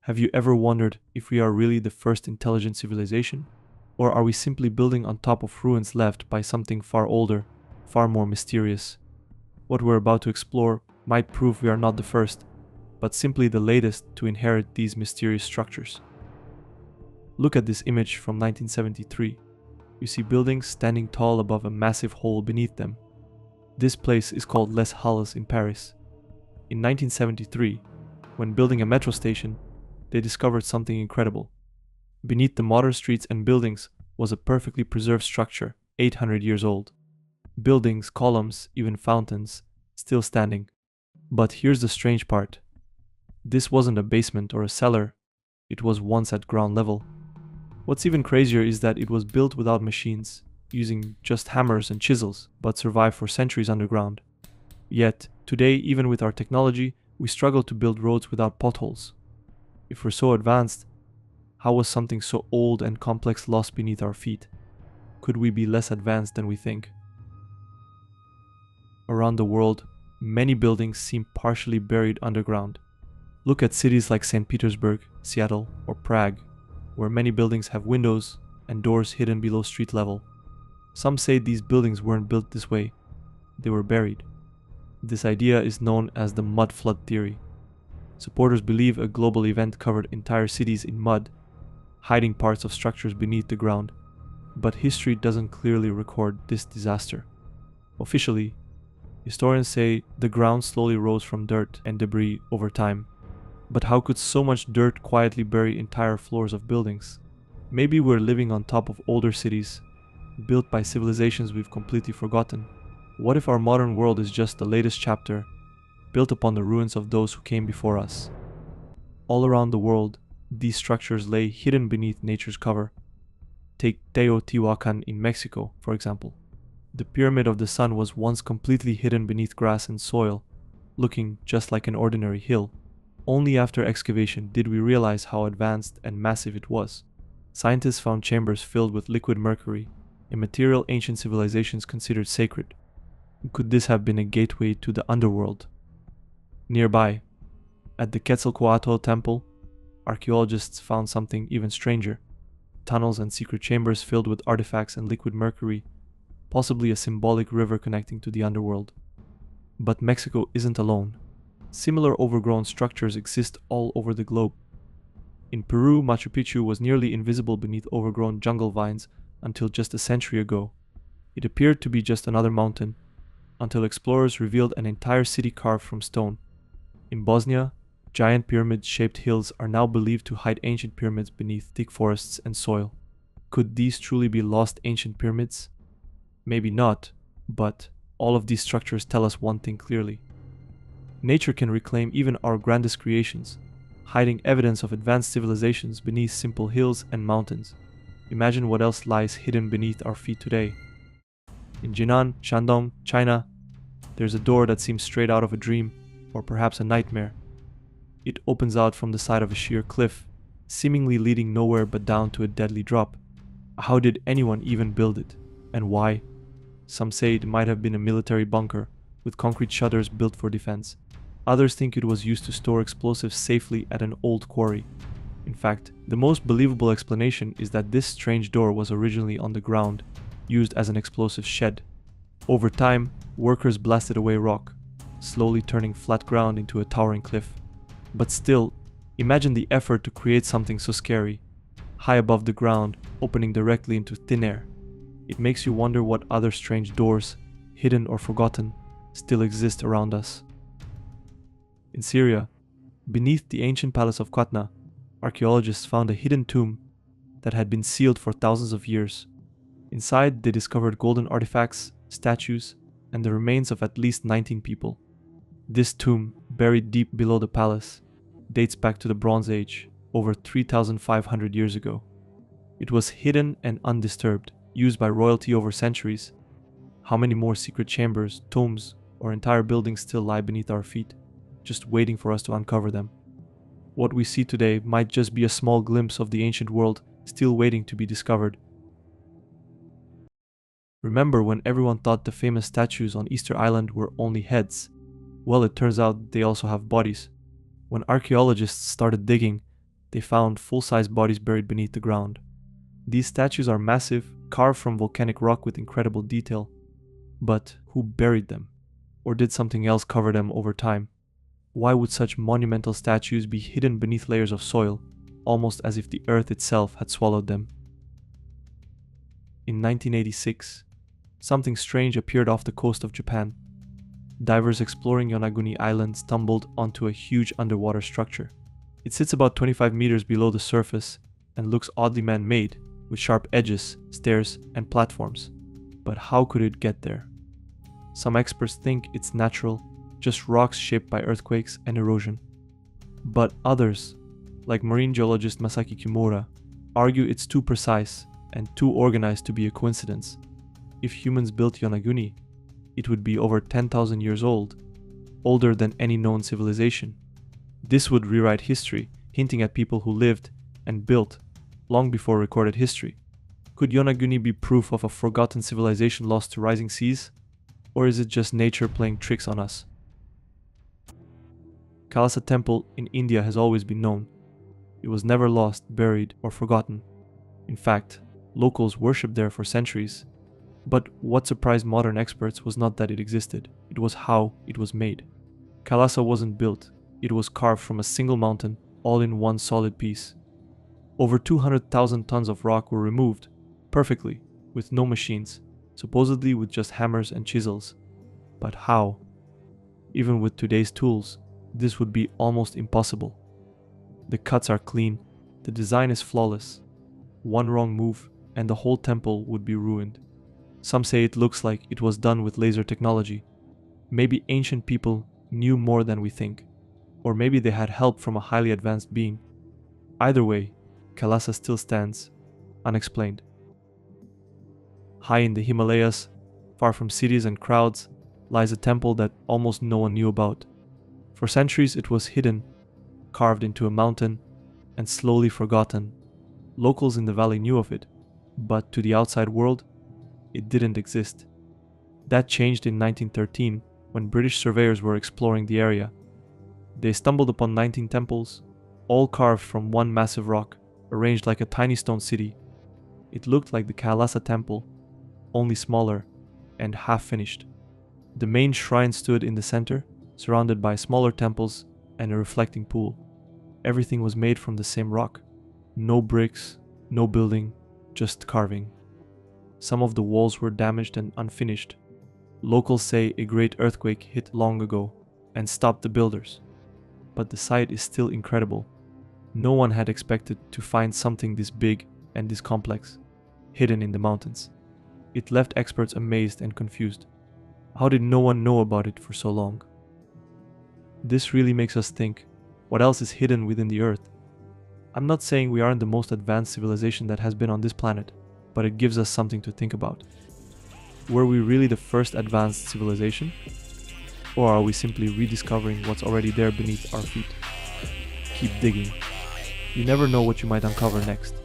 Have you ever wondered if we are really the first intelligent civilization? Or are we simply building on top of ruins left by something far older, far more mysterious? What we're about to explore might prove we are not the first, but simply the latest to inherit these mysterious structures. Look at this image from 1973. You see buildings standing tall above a massive hole beneath them. This place is called Les Halles in Paris. In 1973, when building a metro station, they discovered something incredible. Beneath the modern streets and buildings was a perfectly preserved structure, 800 years old. Buildings, columns, even fountains, still standing. But here's the strange part. This wasn't a basement or a cellar, it was once at ground level. What's even crazier is that it was built without machines, using just hammers and chisels, but survived for centuries underground. Yet, today, even with our technology, we struggle to build roads without potholes. If we're so advanced, how was something so old and complex lost beneath our feet? Could we be less advanced than we think? Around the world, many buildings seem partially buried underground. Look at cities like St. Petersburg, Seattle, or Prague, where many buildings have windows and doors hidden below street level. Some say these buildings weren't built this way, they were buried. This idea is known as the mud flood theory. Supporters believe a global event covered entire cities in mud, hiding parts of structures beneath the ground. But history doesn't clearly record this disaster. Officially, historians say the ground slowly rose from dirt and debris over time. But how could so much dirt quietly bury entire floors of buildings? Maybe we're living on top of older cities, built by civilizations we've completely forgotten. What if our modern world is just the latest chapter, built upon the ruins of those who came before us? All around the world, these structures lay hidden beneath nature's cover. Take Teotihuacan in Mexico, for example. The Pyramid of the Sun was once completely hidden beneath grass and soil, looking just like an ordinary hill. Only after excavation did we realize how advanced and massive it was. Scientists found chambers filled with liquid mercury, a material ancient civilizations considered sacred. Could this have been a gateway to the underworld? Nearby, at the Quetzalcoatl Temple, archaeologists found something even stranger. Tunnels and secret chambers filled with artifacts and liquid mercury, possibly a symbolic river connecting to the underworld. But Mexico isn't alone. Similar overgrown structures exist all over the globe. In Peru, Machu Picchu was nearly invisible beneath overgrown jungle vines until just a century ago. It appeared to be just another mountain, until explorers revealed an entire city carved from stone. In Bosnia, giant pyramid-shaped hills are now believed to hide ancient pyramids beneath thick forests and soil. Could these truly be lost ancient pyramids? Maybe not, but all of these structures tell us one thing clearly. Nature can reclaim even our grandest creations, hiding evidence of advanced civilizations beneath simple hills and mountains. Imagine what else lies hidden beneath our feet today. In Jinan, Shandong, China, there's a door that seems straight out of a dream, or perhaps a nightmare. It opens out from the side of a sheer cliff, seemingly leading nowhere but down to a deadly drop. How did anyone even build it? And why? Some say it might have been a military bunker, with concrete shutters built for defense. Others think it was used to store explosives safely at an old quarry. In fact, the most believable explanation is that this strange door was originally on the ground, used as an explosive shed. Over time, workers blasted away rock, slowly turning flat ground into a towering cliff. But still, imagine the effort to create something so scary, high above the ground, opening directly into thin air. It makes you wonder what other strange doors, hidden or forgotten, still exist around us. In Syria, beneath the ancient palace of Qatna, archaeologists found a hidden tomb that had been sealed for thousands of years. Inside, they discovered golden artifacts, statues, and the remains of at least 19 people. This tomb, buried deep below the palace, dates back to the Bronze Age, over 3,500 years ago. It was hidden and undisturbed, used by royalty over centuries. How many more secret chambers, tombs, or entire buildings still lie beneath our feet, just waiting for us to uncover them? What we see today might just be a small glimpse of the ancient world still waiting to be discovered. Remember when everyone thought the famous statues on Easter Island were only heads? Well, it turns out they also have bodies. When archaeologists started digging, they found full-size bodies buried beneath the ground. These statues are massive, carved from volcanic rock with incredible detail. But who buried them? Or did something else cover them over time? Why would such monumental statues be hidden beneath layers of soil, almost as if the earth itself had swallowed them? In 1986, something strange appeared off the coast of Japan. Divers exploring Yonaguni Island stumbled onto a huge underwater structure. It sits about 25 meters below the surface and looks oddly man-made, with sharp edges, stairs, and platforms. But how could it get there? Some experts think it's natural, just rocks shaped by earthquakes and erosion. But others, like marine geologist Masaki Kimura, argue it's too precise and too organized to be a coincidence. If humans built Yonaguni, it would be over 10,000 years old, older than any known civilization. This would rewrite history, hinting at people who lived and built long before recorded history. Could Yonaguni be proof of a forgotten civilization lost to rising seas? Or is it just nature playing tricks on us? Kailasa Temple in India has always been known. It was never lost, buried, or forgotten. In fact, locals worshipped there for centuries. But what surprised modern experts was not that it existed, it was how it was made. Kailasa wasn't built, it was carved from a single mountain, all in one solid piece. Over 200,000 tons of rock were removed, perfectly, with no machines, supposedly with just hammers and chisels. But how? Even with today's tools, this would be almost impossible. The cuts are clean, the design is flawless. One wrong move and the whole temple would be ruined. Some say it looks like it was done with laser technology. Maybe ancient people knew more than we think, or maybe they had help from a highly advanced being. Either way, Kailasa still stands, unexplained. High in the Himalayas, far from cities and crowds, lies a temple that almost no one knew about. For centuries it was hidden, carved into a mountain, and slowly forgotten. Locals in the valley knew of it, but to the outside world, it didn't exist. That changed in 1913 when British surveyors were exploring the area. They stumbled upon 19 temples, all carved from one massive rock, arranged like a tiny stone city. It looked like the Kailasa temple, only smaller and half finished. The main shrine stood in the center, surrounded by smaller temples and a reflecting pool. Everything was made from the same rock. No bricks, no building, just carving. Some of the walls were damaged and unfinished. Locals say a great earthquake hit long ago and stopped the builders. But the site is still incredible. No one had expected to find something this big and this complex, hidden in the mountains. It left experts amazed and confused. How did no one know about it for so long? This really makes us think, what else is hidden within the earth? I'm not saying we aren't the most advanced civilization that has been on this planet, but it gives us something to think about. Were we really the first advanced civilization? Or are we simply rediscovering what's already there beneath our feet? Keep digging. You never know what you might uncover next.